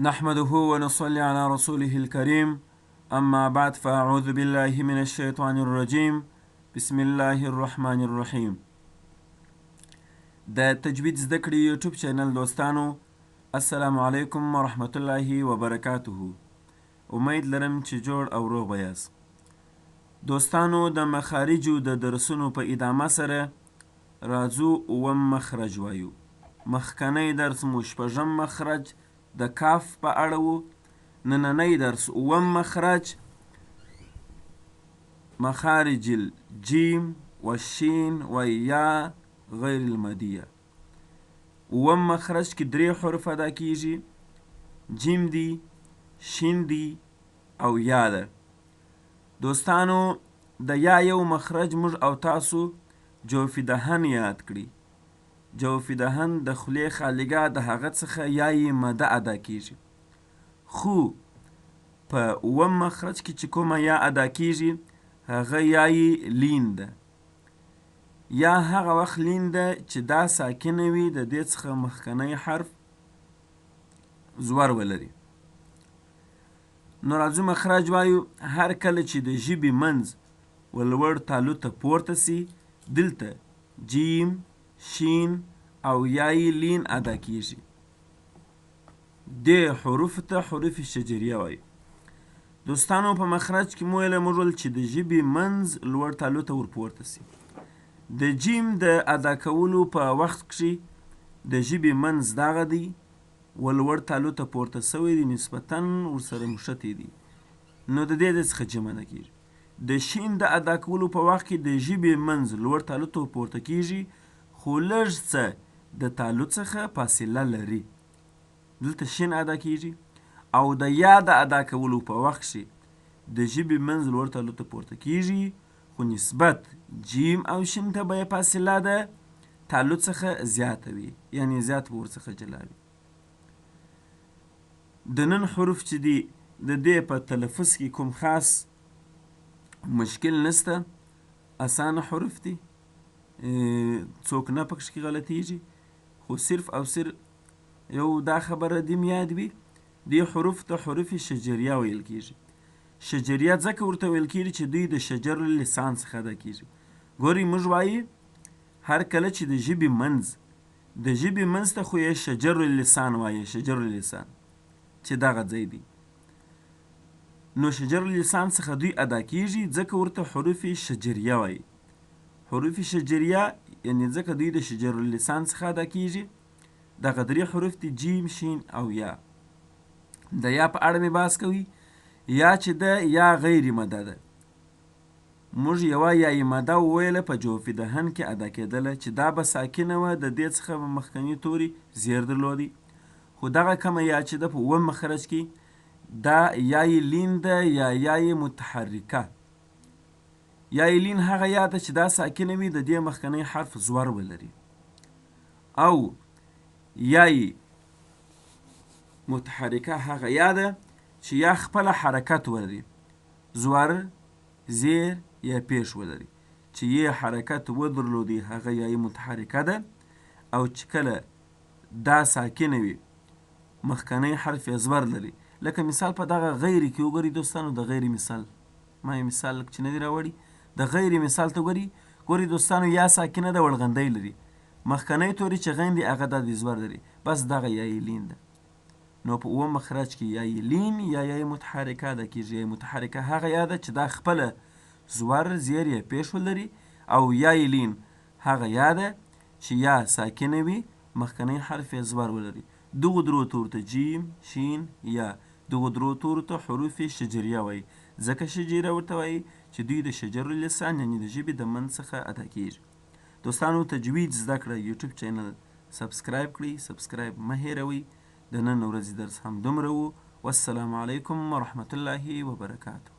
نحمده ونصلي على رسوله الكريم اما بعد فاعوذ بالله من الشيطان الرجيم بسم الله الرحمن الرحيم. د تجوید زده کړې یوټیوب چینل دوستانو، السلام علیکم ورحمت الله وبرکاته. امید لرم چې جوړ او روغ به یاست. دوستانو، د مخارجو د درسونو په ادامه سره راځو اووم مخرج وایو. مخکنی درس مو شپږم مخرج د کاف په اړه و. نننی درس اووم مخرج مخارج الجیم والشین والیا غیر المدیه. اووم مخرج کې درې حروف ادا کیږي، جیم دی، شین دی او یا ده. دوستانو، د یا یو مخرج موږ او تاسو جوف دهن یاد کړي. جوف دهن د خولې خالګه د هغه څخه یای مده ادا کیږي، خو په اووم مخرج کې چې کومه یا ادا کیږي هغه یای لین ده. یا هغه وخت لین ده چې دا ساکنه وي، د دې څخه مخکنی حرف زور ولري. نو راځو مخرج وایو. هر کله چې د ژبې منځ ولوړ تالو ته پورته سي، دلته جیم، شین او یای لین ادا کیږي. د حروف ته حروف شجریه وایي. دوستانو، په مخرج کې مو ویله موږ چې د ژبې منځ لوړ تالو ته ورپورته سي. د جیم د ادا کولو په وخت کې د ژبې منځ دغه دی، ولوړ تالو ته پورته سوی دی، نسبتاً ورسره مشتې دي، نو د دې څخه جمع نه کیږي. د شین د ادا کولو په وخت کې د ژبې منځ لوړ تالو ته پورته کیږي، خو لږ څه د تالو څخه فاصله لري، دلته شین ادا کیږي. او د یا د ادا کولو په وخت کې د ژبې منځ لوړ تالو ته پورته کیږي، خو نسبت جیم او شین ته به فاصله ده تالو څخه زیاته وي، یعنی زیات به ورڅخه جلا وي. د نن حروف چې دي د دې په تلفظ کې کوم خاص مشکل نسته، اسانه حروف دي، څوک نه پکښ کې غلطیږي، خو صرف او صرف یو دا خبره دیم یاد وي، دې حروف ته حروف شجریه ویل کیږي. شجریه ځکه ورته ویل کیږي چې دوی د شجر لسان څخه ادا کیږي. ګورئ، موږ وایي هر کله چې د ژبې منځ ته خو یې شجر اللسان وایي، شجر اللسان چې دغه ځای دی، نو شجر اللسان څخه دوی ادا کیږي، ځکه ورته حروف شجریه وایي. حروف شجریه یعنی ځکه دوی د شجر اللسان څخه ادا کیږي. دغه درې حروف دي، جیم، شین او یا. د یا په اړه مې بحث کوي. یا چې ده یا غیر مده ده. موږ یوه یای مده وویله په جوف دهن کې ادا کېدله، چې دا به ساکنه وه، د دې څخه به مخکني توري زیر درلودی. خو دغه کمه یا چې ده په اووم مخرج کې دا یای لین ده یا یای متحرکه. یای لین هغه یا ده چې دا ساکنه وي، د دې مخکنی حرف زور ولري. او یای متحرکه هغه یا ده چې یا خپله حرکت ولري، زور، زیر یا پیش ولري. چې یې حرکت ودرلودي هغه یای متحرکه ده. او چې کله دا ساکنه وي، مخکنی حرف یې زور لري. لکه مثال په دغه غیر کې وګورئ دوستانو، د غیر مثال ما یې مثال چې نه دی راوړي، د غیر مثال ته ګورئ دوستانو، یا ساکنه ده، وړغندی لري، مخکنی توری چې غین دی هغه دا د زور لري، بس دغه یای لین ده. نو په اووم مخرج کې یای لین یا یای متحرکه ده کیږي. یای متحرکه هغه یا ده چې دا خپله زور، زیر یا پیش ولري. او یای لین هغه یا ده چې یا ساکنه وي، مخکنی حرف یې زور ولري. دغو درو تورو ته جیم، شین، یا، دغو درو تورو ته حروف شجریه وایي، ځکه شجریه ورته وایي چې دوی د شجر اللسان یعنی د ژبې د منځ څخه ادا کیږي. دوستانو، تجوید زده کړه یوټیوب چینل سبسکرایب کړئ، سبسکرایب مه هیروئ. د نن ورځې درس هم دومره و. والسلام علیکم ورحمت الله وبرکاته.